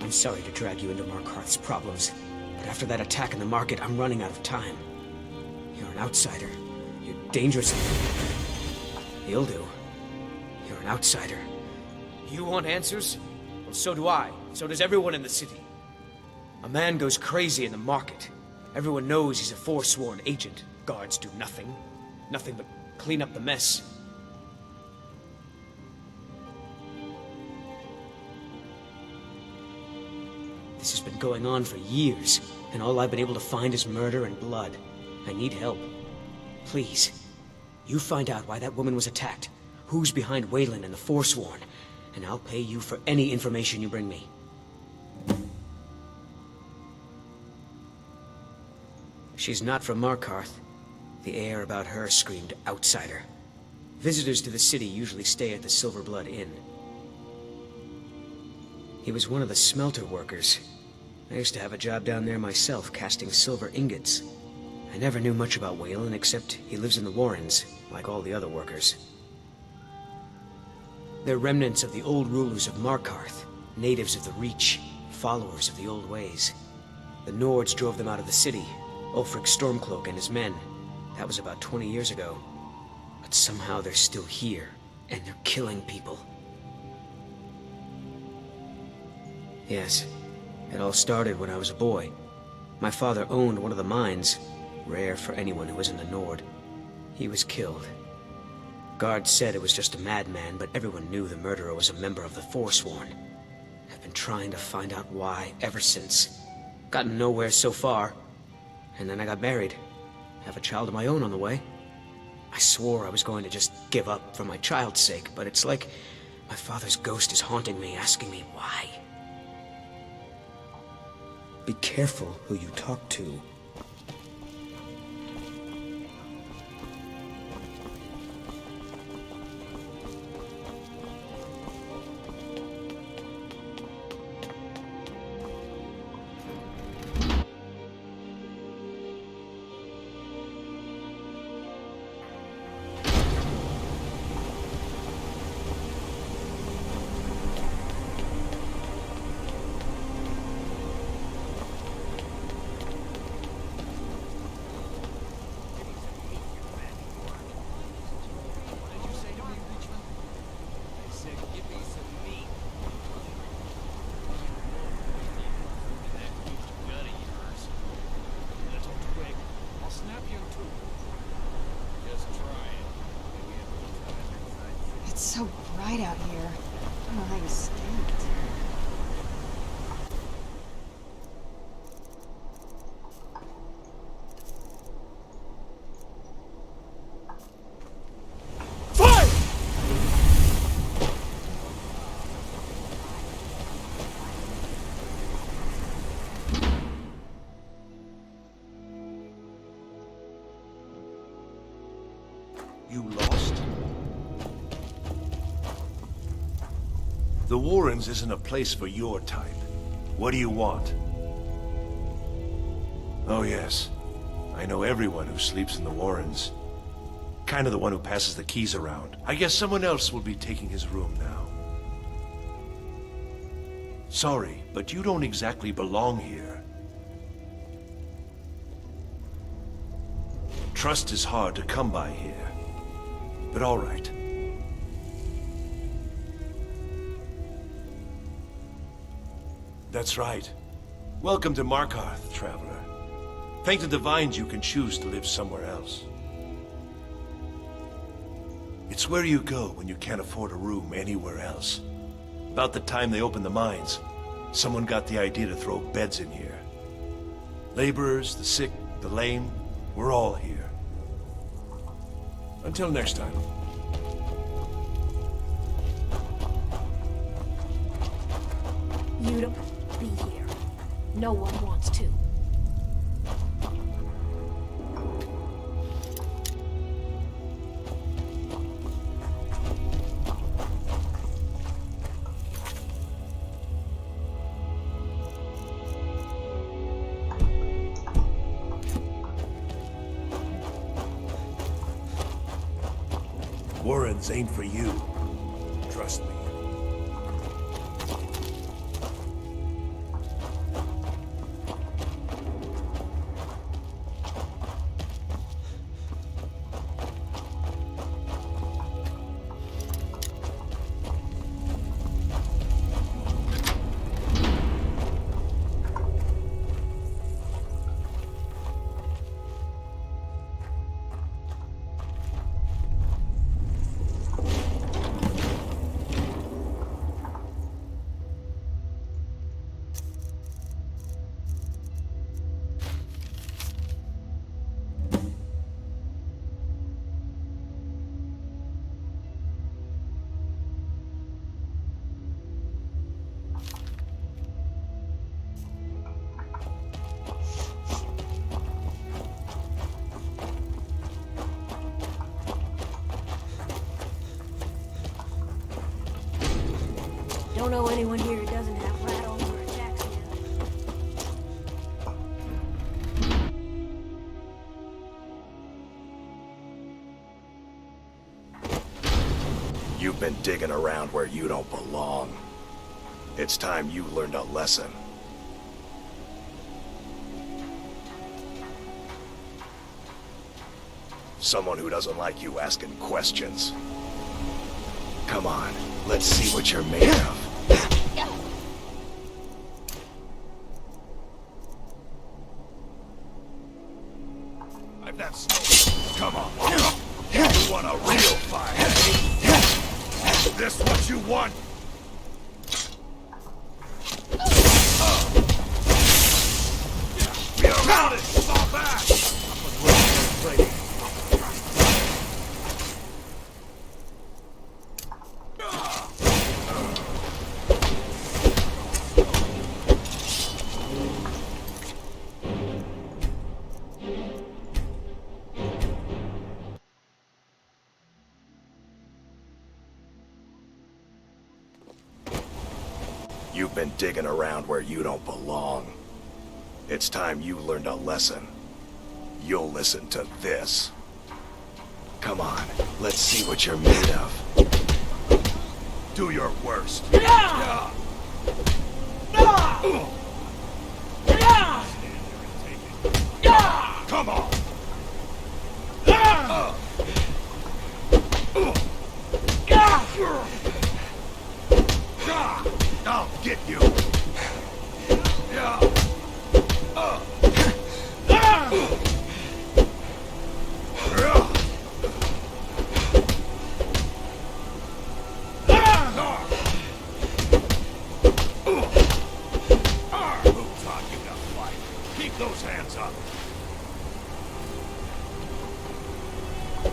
I'm sorry to drag you into Markarth's problems, but after that attack in the market, I'm running out of time. You're an outsider. You're dangerous. You'll do. You're an outsider. You want answers? Well, so do I. So does everyone in the city. A man goes crazy in the market. Everyone knows he's a forsworn agent. Guards do nothing. Nothing but clean up the mess. This has been going on for years, and all I've been able to find is murder and blood. I need help. Please. You find out why that woman was attacked, who's behind Waylon and the Forsworn, and I'll pay you for any information you bring me. She's not from Markarth. The air about her screamed outsider. Visitors to the city usually stay at the Silverblood Inn. He was one of the smelter workers. I used to have a job down there myself, casting silver ingots. I never knew much about Waylon, except he lives in the Warrens, like all the other workers. They're remnants of the old rulers of Markarth, natives of the Reach, followers of the old ways. The Nords drove them out of the city, Ulfric Stormcloak and his men. That was about 20 years ago. But somehow they're still here, and they're killing people. Yes, it all started when I was a boy. My father owned one of the mines, rare for anyone who isn't a Nord. He was killed. Guards said it was just a madman, but everyone knew the murderer was a member of the Forsworn. I've been trying to find out why ever since. Gotten nowhere so far. And then I got married. Have a child of my own on the way. I swore I was going to just give up for my child's sake, but it's like my father's ghost is haunting me, asking me why. Be careful who you talk to. It's so bright out here. I don't know how you stand it. You lost? The Warrens isn't a place for your type. What do you want? Oh yes. I know everyone who sleeps in the Warrens. Kind of the one who passes the keys around. I guess someone else will be taking his room now. Sorry, but you don't exactly belong here. Trust is hard to come by here. But all right. That's right. Welcome to Markarth, traveler. Thank the Divines you can choose to live somewhere else. It's where you go when you can't afford a room anywhere else. About the time they opened the mines, someone got the idea to throw beds in here. Laborers, the sick, the lame, we're all here. Until next time. You don't be here. No one wants to. Warrens ain't for you. Trust me. Don't know anyone here who doesn't have rat armor or attacks here. You've been digging around where you don't belong. It's time you learned a lesson. Someone who doesn't like you asking questions. Come on, let's see what you're made of. I've that smoke. Come on. You want a real fight? This what you want? We are around it! Fall back! You've been digging around where you don't belong. It's time you learned a lesson. You'll listen to this. Come on, let's see what you're made of. Do your worst. Come on! I'll get you! Who taught you to fight? Keep those hands up!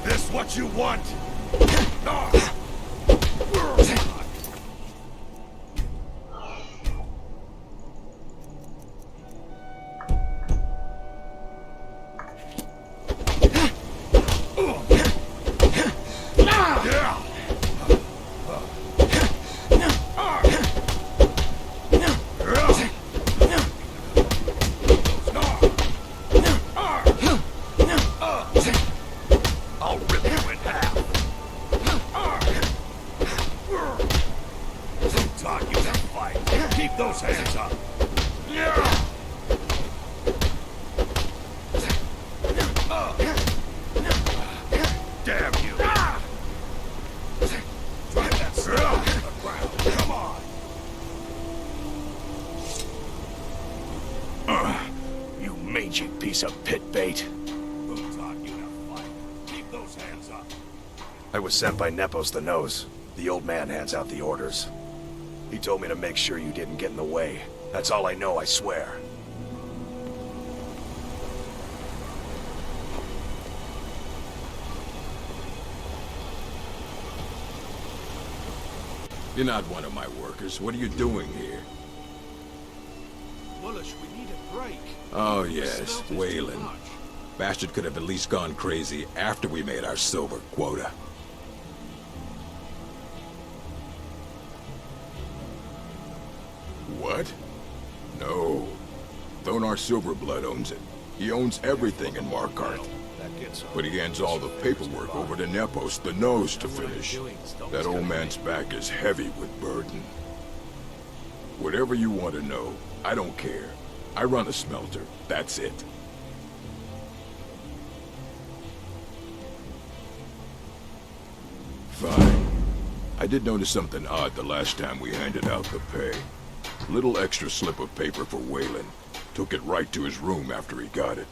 This what you want? I'll rip you in half. Who taught you to fight? Keep those hands up. Damn you. Drive that stone to the ground. Come on. You mangy piece of pit bait. Who taught you to fight? Keep those hands up. I was sent by Nepos the Nose. The old man hands out the orders. He told me to make sure you didn't get in the way. That's all I know, I swear. You're not one of my workers. What are you doing here? Bullish, we need a break. Oh, yes, Waylon. Bastard could have at least gone crazy after we made our silver quota. What? No. Thonar Silverblood owns it. He owns everything in Markarth. But he hands all the paperwork over to Nepos the Nose to finish. That old man's back is heavy with burden. Whatever you want to know, I don't care. I run a smelter, that's it. Fine. I did notice something odd the last time we handed out the pay. Little extra slip of paper for Waylon. Took it right to his room after he got it.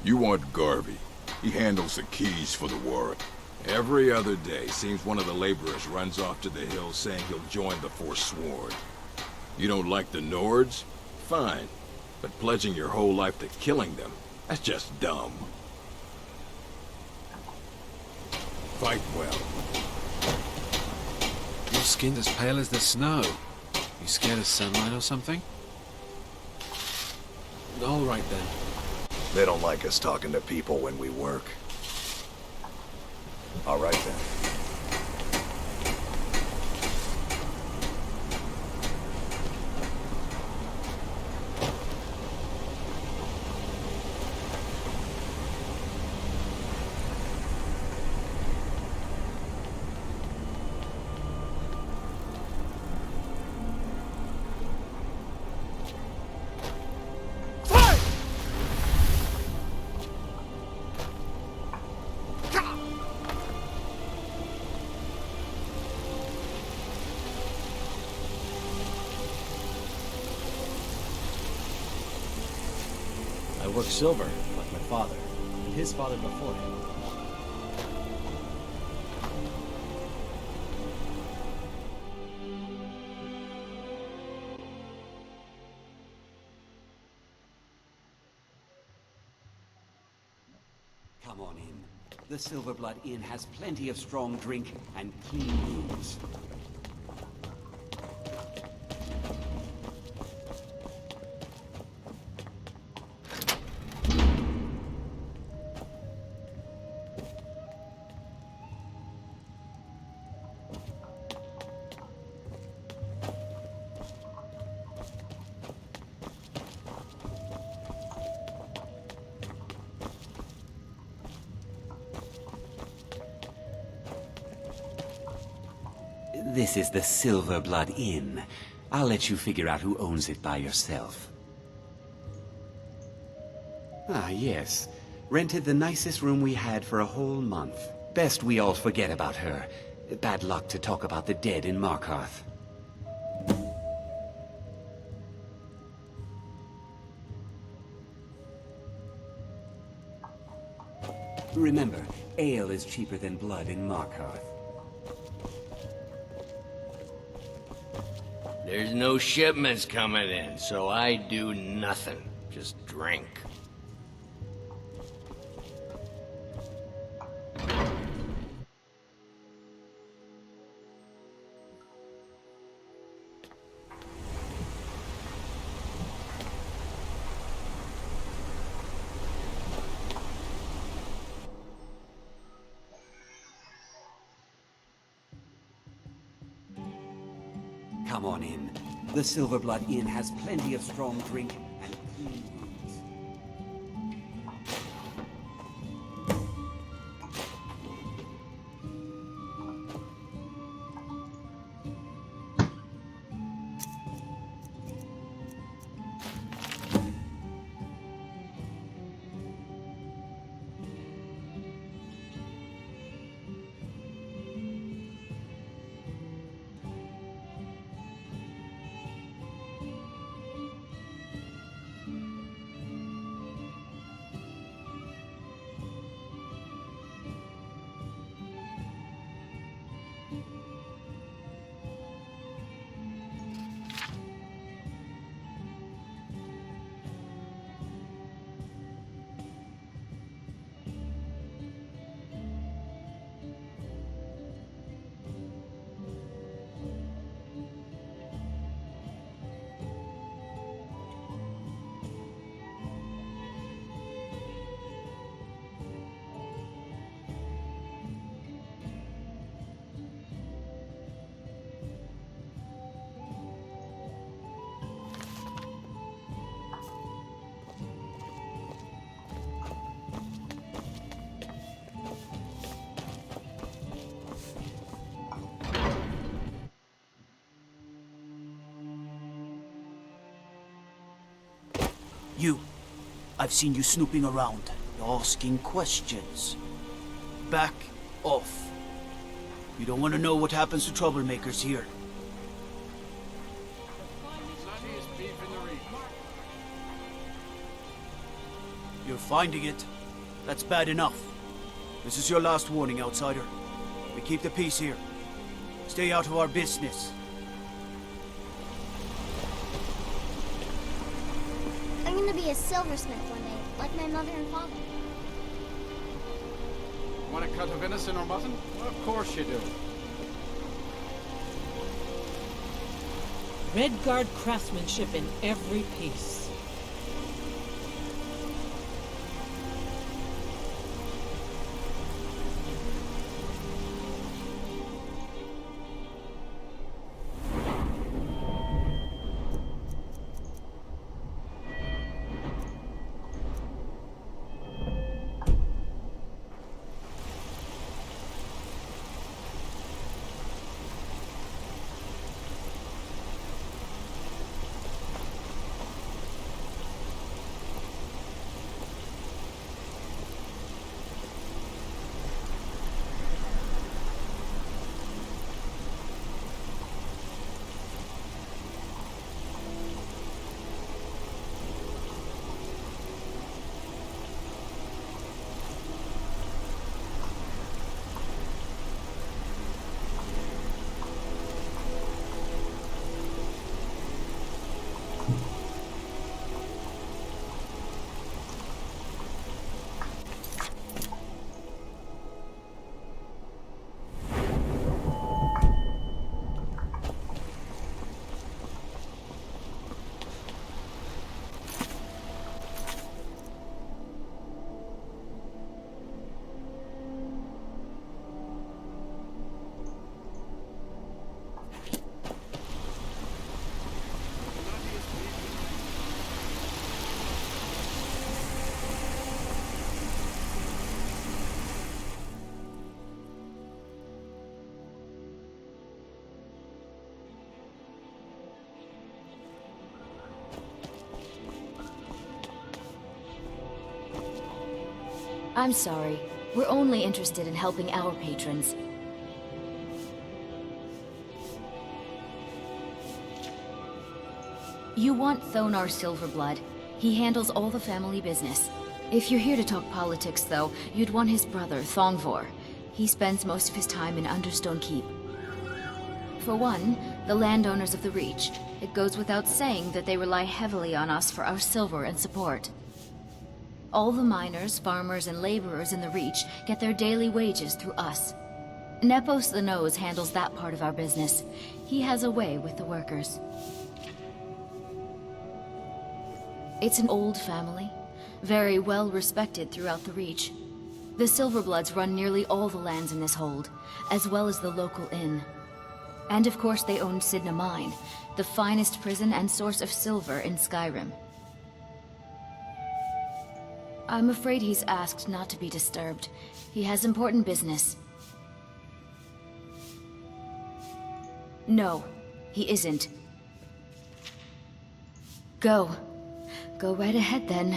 You want Garvey. He handles the keys for the warrant. Every other day, seems one of the laborers runs off to the hills saying he'll join the Forsworn. You don't like the Nords? Fine. But pledging your whole life to killing them, that's just dumb. Fight well. Your skin's as pale as the snow. You scared of sunlight or something? All right then. They don't like us talking to people when we work. All right then. I work silver, like my father, and his father before him. Come on in. The Silverblood Inn has plenty of strong drink and clean rooms. This is the Silverblood Inn. I'll let you figure out who owns it by yourself. Ah, yes. Rented the nicest room we had for a whole month. Best we all forget about her. Bad luck to talk about the dead in Markarth. Remember, ale is cheaper than blood in Markarth. There's no shipments coming in, so I do nothing. Just drink. Come on in. The Silverblood Inn has plenty of strong drink and clean rooms. You. I've seen you snooping around, asking questions. Back off. You don't want to know what happens to troublemakers here. You're finding it. That's bad enough. This is your last warning, outsider. We keep the peace here. Stay out of our business. I'm gonna be a silversmith one day, like my mother and father. Want a cut of venison or mutton? Of course you do. Redguard craftsmanship in every piece. I'm sorry. We're only interested in helping our patrons. You want Thonar Silverblood. He handles all the family business. If you're here to talk politics, though, you'd want his brother, Thongvor. He spends most of his time in Understone Keep. For one, the landowners of the Reach. It goes without saying that they rely heavily on us for our silver and support. All the miners, farmers, and laborers in the Reach get their daily wages through us. Nepos the Nose handles that part of our business. He has a way with the workers. It's an old family, very well respected throughout the Reach. The Silverbloods run nearly all the lands in this hold, as well as the local inn. And of course they own Sidna Mine, the finest prison and source of silver in Skyrim. I'm afraid he's asked not to be disturbed. He has important business. No, he isn't. Go. Go right ahead then.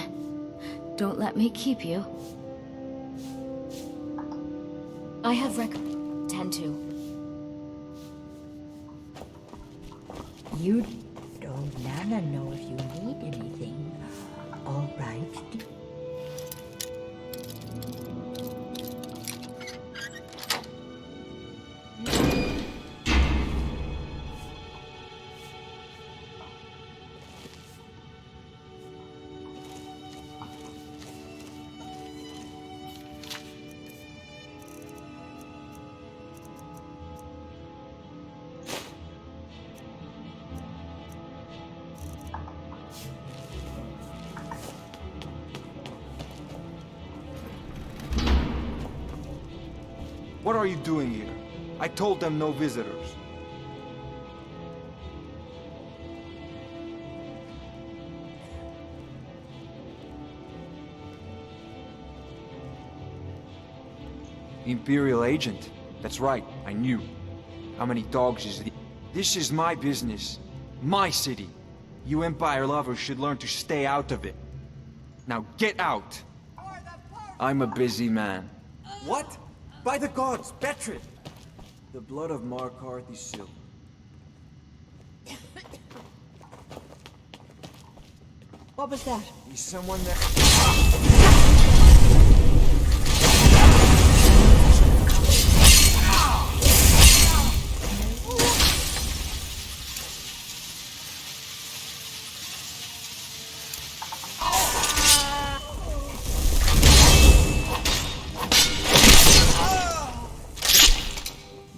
Don't let me keep you. I have tend to. You don't Nana know if you need anything. All right. What are you doing here? I told them no visitors. Imperial agent. That's right, I knew. How many dogs is it? This is my business. My city. You Empire lovers should learn to stay out of it. Now get out! I'm a busy man. What? By the gods, Betrid! The blood of Markarth is silver. What was that? Is someone there?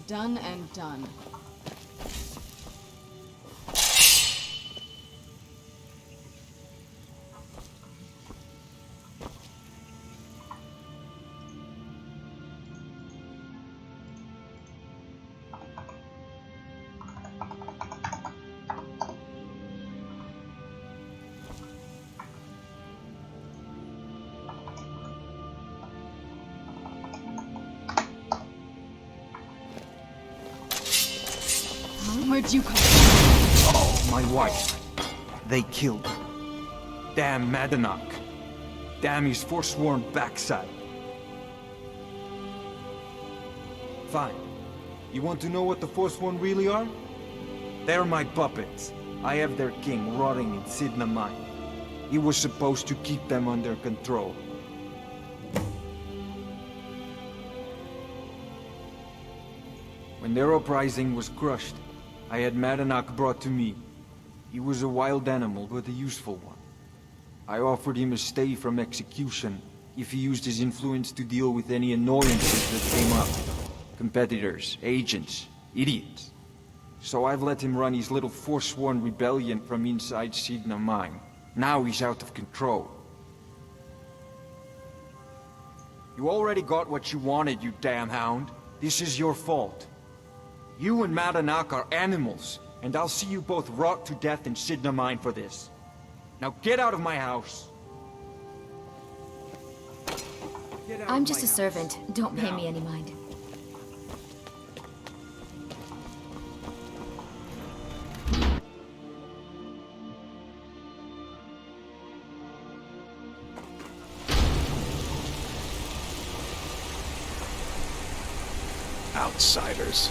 Done and done. Where'd you come from? Oh, my wife. They killed her. Damn Madanach. Damn his forsworn backside. Fine. You want to know what the Forsworn really are? They're my puppets. I have their king rotting in Sidna Mine. He was supposed to keep them under control. When their uprising was crushed, I had Madanach brought to me. He was a wild animal, but a useful one. I offered him a stay from execution if he used his influence to deal with any annoyances that came up. Competitors, agents, idiots. So I've let him run his little forsworn rebellion from inside Sidna Mine. Now he's out of control. You already got what you wanted, you damn hound. This is your fault. You and Madanach are animals, and I'll see you both rot to death in Sidna Mine for this. Now get out of my house! I'm just a servant. Don't pay me any mind. Outsiders.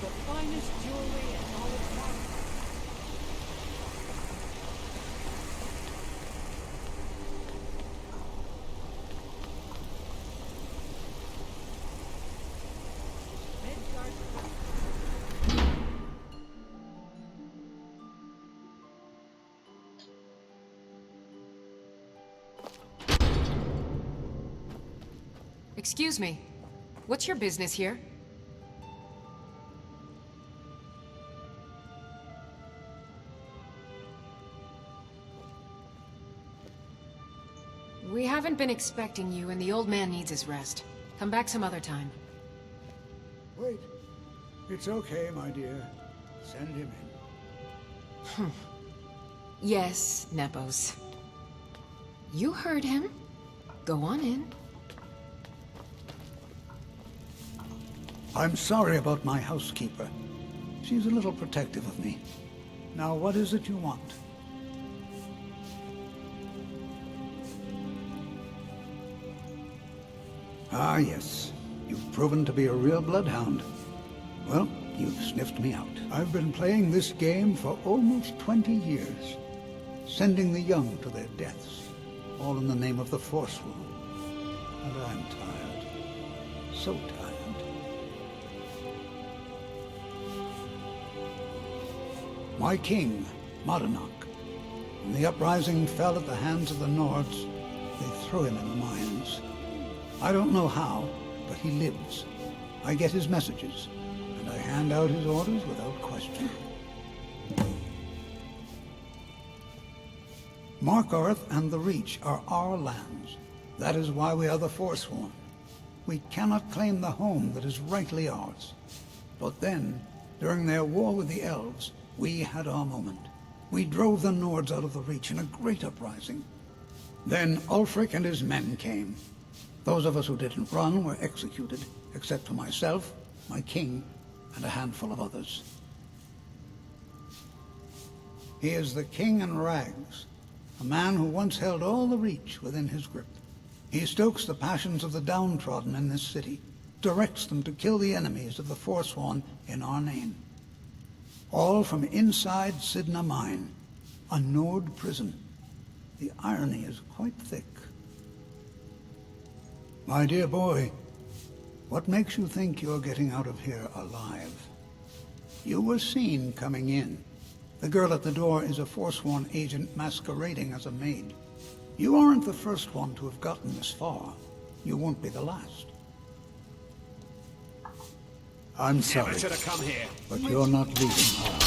The finest jewelry and all of that. Excuse me. What's your business here? We haven't been expecting you, and the old man needs his rest. Come back some other time. Wait. It's okay, my dear. Send him in. Yes, Nepos. You heard him. Go on in. I'm sorry about my housekeeper. She's a little protective of me. Now, what is it you want? Ah, yes. You've proven to be a real bloodhound. Well, you've sniffed me out. I've been playing this game for almost 20 years, sending the young to their deaths, all in the name of the Forsworn. And I'm tired. So tired. My king, Madanach, when the uprising fell at the hands of the Nords, they threw him in the mines. I don't know how, but he lives. I get his messages, and I hand out his orders without question. Markarth and the Reach are our lands. That is why we are the Forsworn. We cannot claim the home that is rightly ours. But then, during their war with the Elves, we had our moment. We drove the Nords out of the Reach in a great uprising. Then Ulfric and his men came. Those of us who didn't run were executed, except for myself, my king, and a handful of others. He is the king in rags, a man who once held all the Reach within his grip. He stokes the passions of the downtrodden in this city, directs them to kill the enemies of the Forsworn in our name. All from inside Sidna Mine, a Nord prison. The irony is quite thick. My dear boy, what makes you think you're getting out of here alive? You were seen coming in. The girl at the door is a Forsworn agent masquerading as a maid. You aren't the first one to have gotten this far. You won't be the last. I'm sorry, Never should have come here. but you're not leaving alive.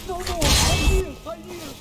No more! I yield! I yield!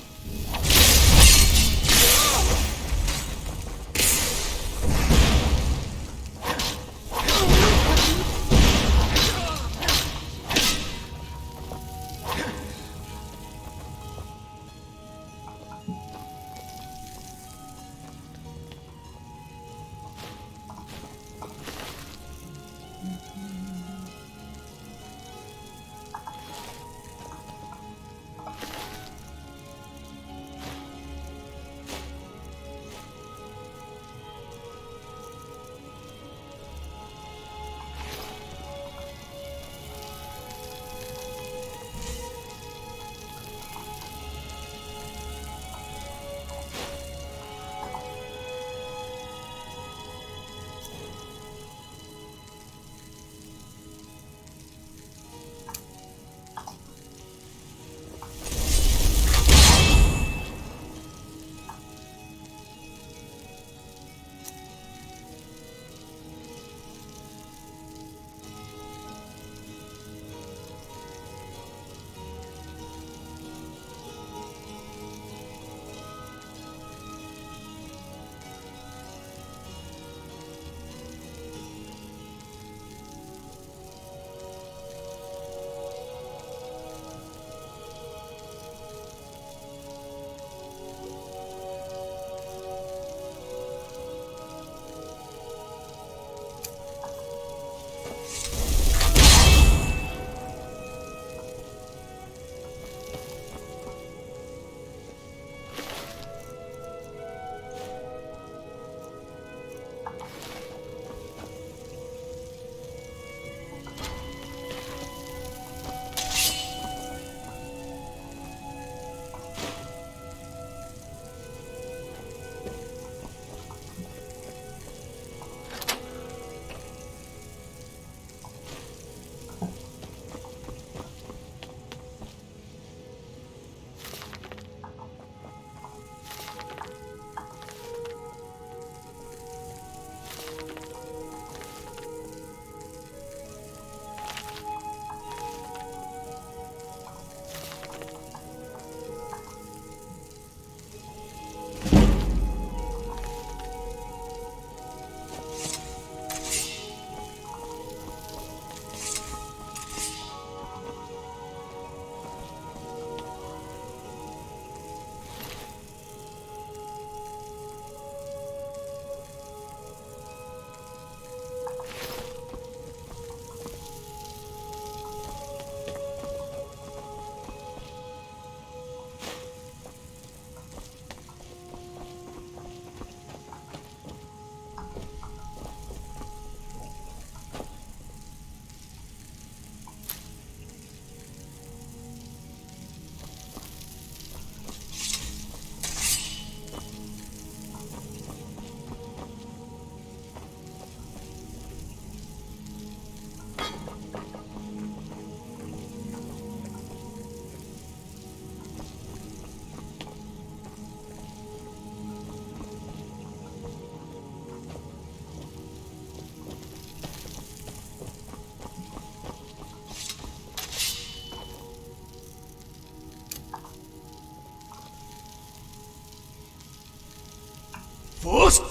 First,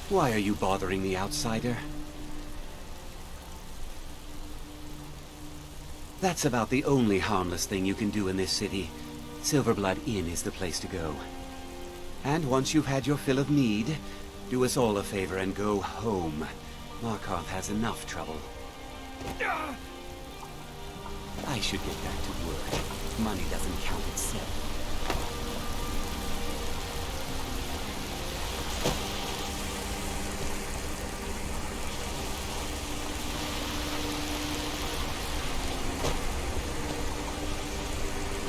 Why are you bothering the outsider? That's about the only harmless thing you can do in this city. Silverblood Inn is the place to go. And once you've had your fill of mead, do us all a favor and go home. Markarth has enough trouble. I should get back to work. Money doesn't count itself.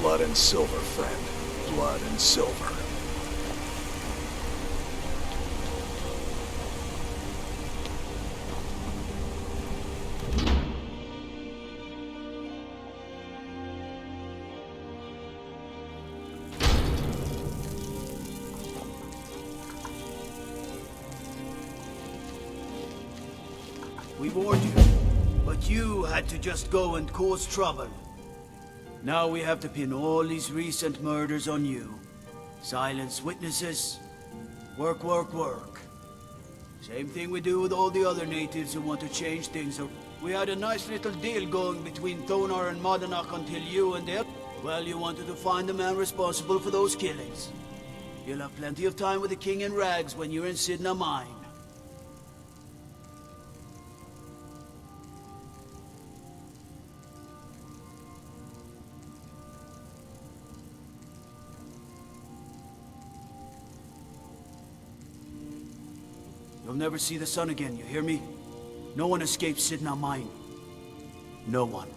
Blood and silver, friend. Blood and silver. we warned you, but you had to just go and cause trouble. Now we have to pin all these recent murders on you. Silence witnesses. Work, work, work. Same thing we do with all the other natives who want to change things up. We had a nice little deal going between Thonar and Madanak until you and them. Well, you wanted to find the man responsible for those killings. You'll have plenty of time with the king in rags when you're in Sidna Mine. You'll never see the sun again, you hear me? No one escapes Sidna Mine. No one.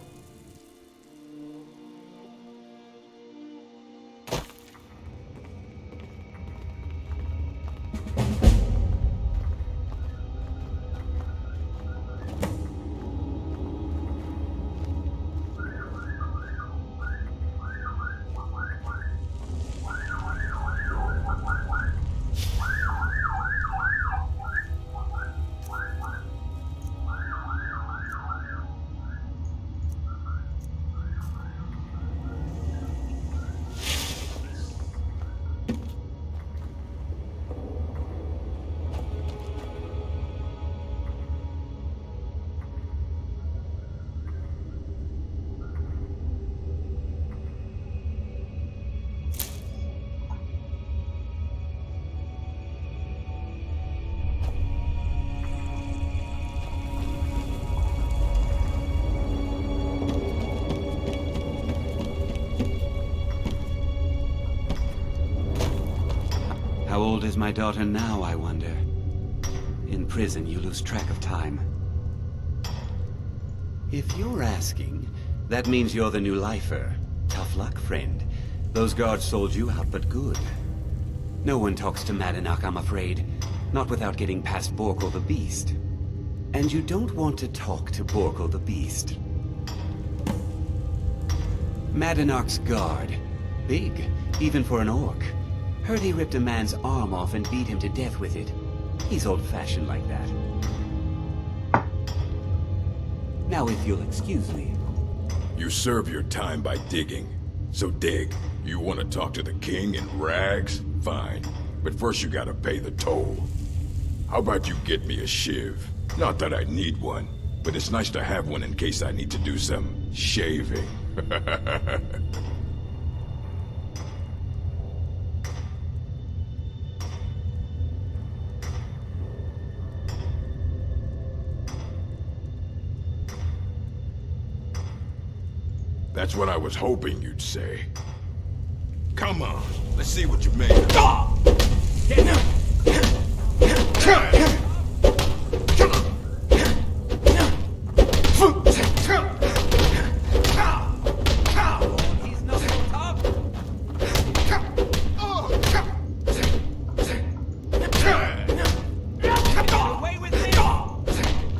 How old is my daughter now, I wonder? In prison, you lose track of time. If you're asking, that means you're the new lifer. Tough luck, friend. Those guards sold you out, but good. No one talks to Madanak, I'm afraid. Not without getting past Borkle the Beast. And you don't want to talk to Borkle the Beast. Madanak's guard. Big, even for an orc. Heard he ripped a man's arm off and beat him to death with it. He's old-fashioned like that. Now if you'll excuse me. You serve your time by digging. So dig. You want to talk to the king in rags? Fine. But first you gotta pay the toll. How about you get me a shiv? Not that I need one, but it's nice to have one in case I need to do some shaving. That's what I was hoping you'd say. Come on, let's see what you made of.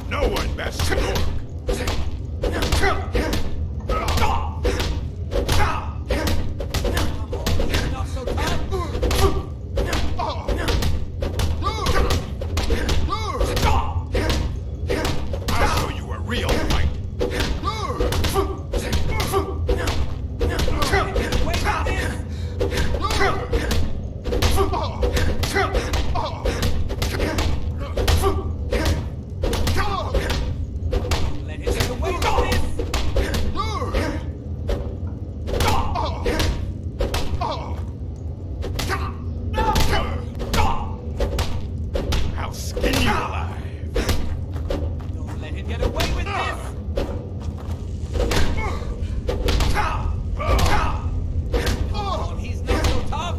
No one best to I'll skin you alive. Don't let him get away with this! Oh, he's not so tough!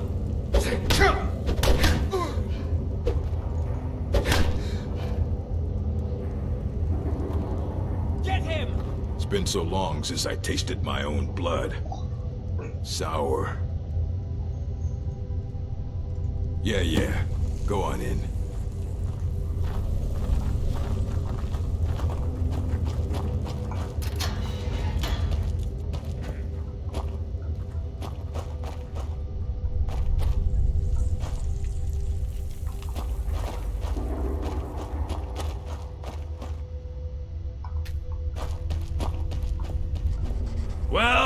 Get him! It's been so long since I tasted my own blood. Sour. Yeah. Go on in.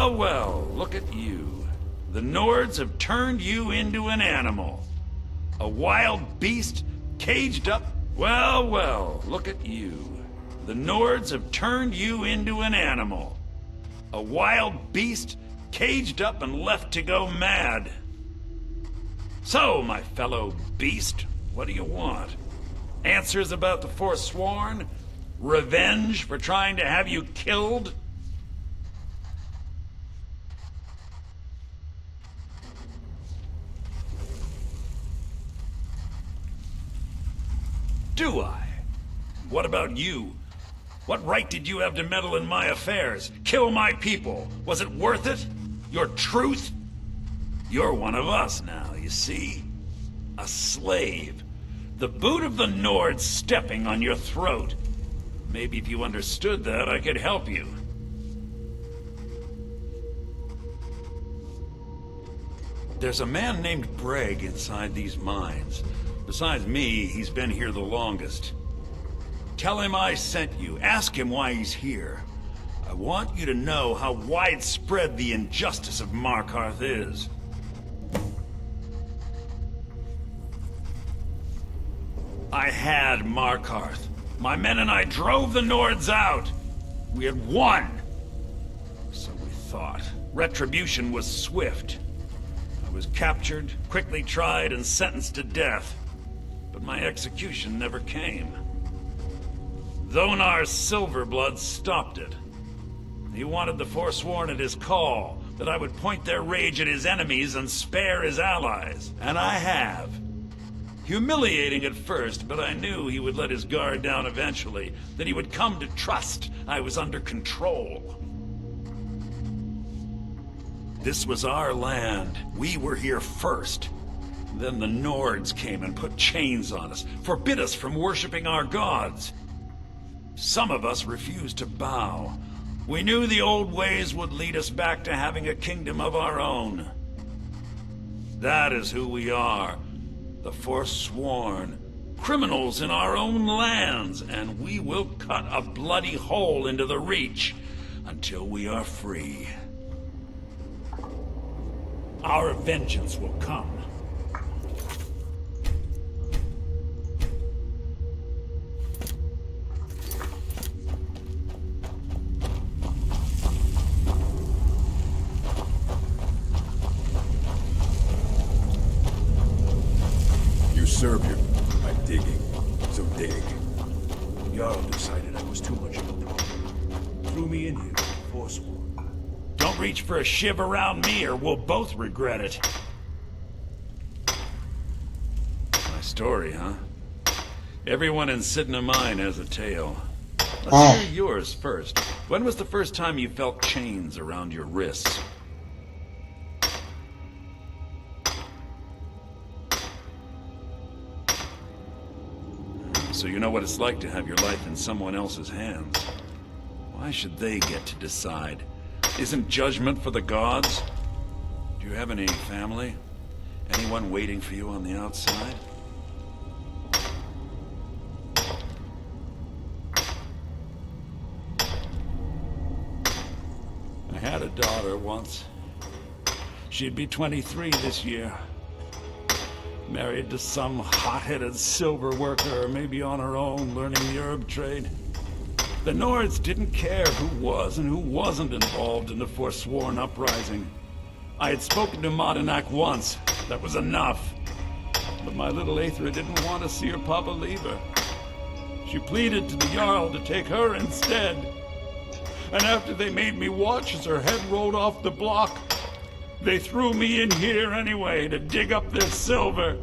Well, look at you. The Nords have turned you into an animal. A wild beast, caged up. Well, look at you. The Nords have turned you into an animal. A wild beast, caged up and left to go mad. So, my fellow beast, what do you want? Answers about the Forsworn? Revenge for trying to have you killed? Do I? What about you? What right did you have to meddle in my affairs? Kill my people? Was it worth it? Your truth? You're one of us now, you see? A slave. The boot of the Nords stepping on your throat. Maybe if you understood that, I could help you. There's a man named Breg inside these mines. Besides me, he's been here the longest. Tell him I sent you. Ask him why he's here. I want you to know how widespread the injustice of Markarth is. I had Markarth. My men and I drove the Nords out. We had won. So we thought. Retribution was swift. I was captured, quickly tried, and sentenced to death. But my execution never came. Dhonar's Silverblood stopped it. He wanted the Forsworn at his call, that I would point their rage at his enemies and spare his allies. And I have. Humiliating at first, but I knew he would let his guard down eventually, that he would come to trust I was under control. This was our land. We were here first. Then the Nords came and put chains on us, forbid us from worshipping our gods. Some of us refused to bow. We knew the old ways would lead us back to having a kingdom of our own. That is who we are, the Forsworn, criminals in our own lands, and we will cut a bloody hole into the Reach until we are free. Our vengeance will come. Serve you by digging. So dig. Jarl decided I was too much of a problem. Threw me in here with the Forsworn. Don't reach for a shiv around me or we'll both regret it. My story, huh? Everyone in Sidna Mine has a tale. Let's hear yours first. When was the first time you felt chains around your wrists? So you know what it's like to have your life in someone else's hands. Why should they get to decide? Isn't judgment for the gods? Do you have any family? Anyone waiting for you on the outside? I had a daughter once. She'd be 23 this year. Married to some hot-headed silver worker, or maybe on her own, learning the herb trade. The Nords didn't care who was and who wasn't involved in the Forsworn uprising. I had spoken to Madanak once. That was enough. But my little Aethra didn't want to see her papa leave her. She pleaded to the Jarl to take her instead. And after they made me watch as her head rolled off the block, they threw me in here anyway to dig up their silver.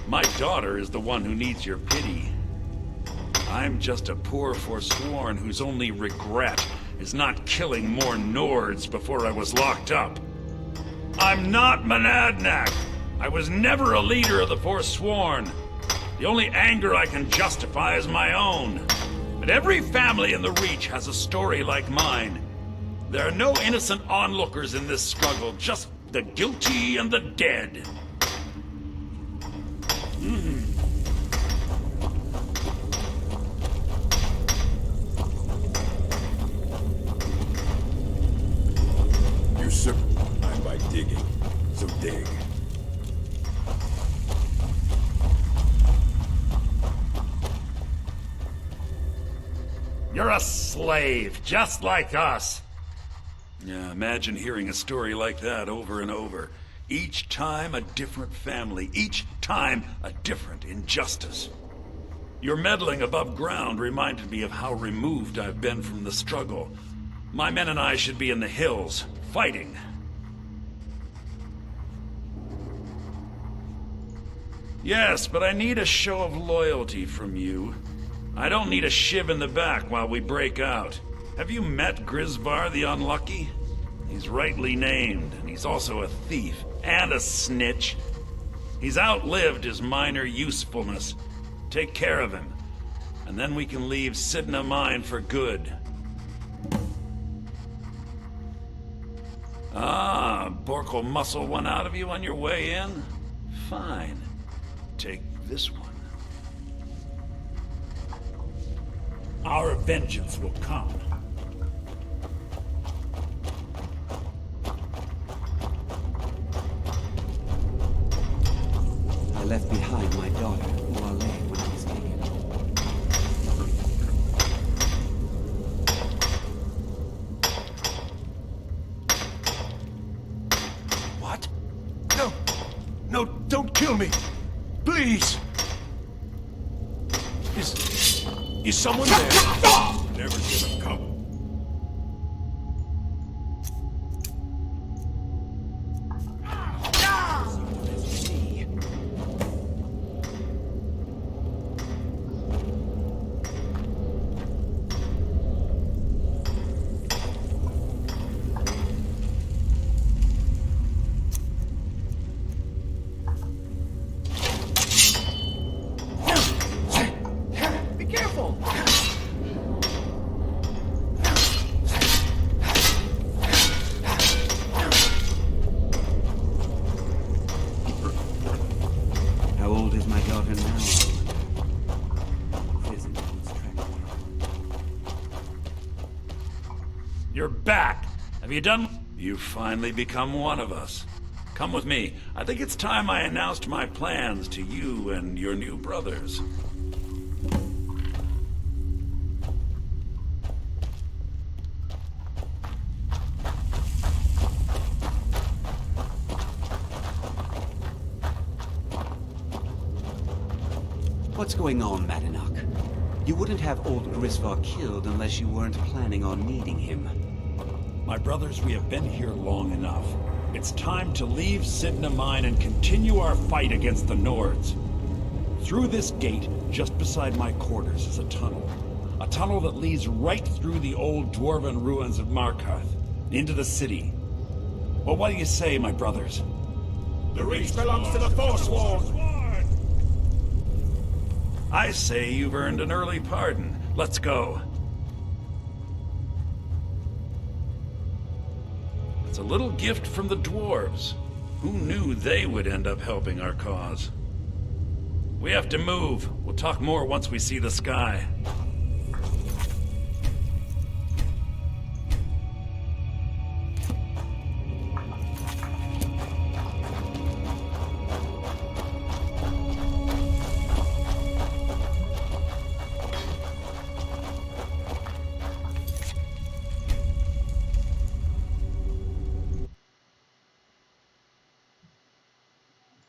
My daughter is the one who needs your pity. I'm just a poor Forsworn whose only regret is not killing more Nords before I was locked up. I'm not Monadnack. I was never a leader of the Forsworn. The only anger I can justify is my own. But every family in the Reach has a story like mine. There are no innocent onlookers in this struggle, just the guilty and the dead. You survive by digging, so dig. You're a slave, just like us. Yeah, imagine hearing a story like that over and over. Each time a different family, each time a different injustice. Your meddling above ground reminded me of how removed I've been from the struggle. My men and I should be in the hills, fighting. Yes, but I need a show of loyalty from you. I don't need a shiv in the back while we break out. Have you met Grisvar the Unlucky? He's rightly named, and he's also a thief and a snitch. He's outlived his minor usefulness. Take care of him, and then we can leave Sidna Mine for good. Ah, Bork will muscle one out of you on your way in? Fine. Take this one. Our vengeance will come. I left behind my daughter, Wale, when I was taken. What? No! No, don't kill me! Please! Is someone there? Never should have come. Be careful! How old is my daughter now? You're back! Have you done? You've finally become one of us. Come with me. I think it's time I announced my plans to you and your new brothers. What's going on, Madanach? You wouldn't have old Grisvar killed unless you weren't planning on needing him. My brothers, we have been here long enough. It's time to leave Sidna Mine and continue our fight against the Nords. Through this gate, just beside my quarters, is a tunnel. A tunnel that leads right through the old dwarven ruins of Markarth, into the city. Well, what do you say, my brothers? The Reach belongs to the Forsworn! I say you've earned an early pardon. Let's go. It's a little gift from the dwarves. Who knew they would end up helping our cause? We have to move. We'll talk more once we see the sky.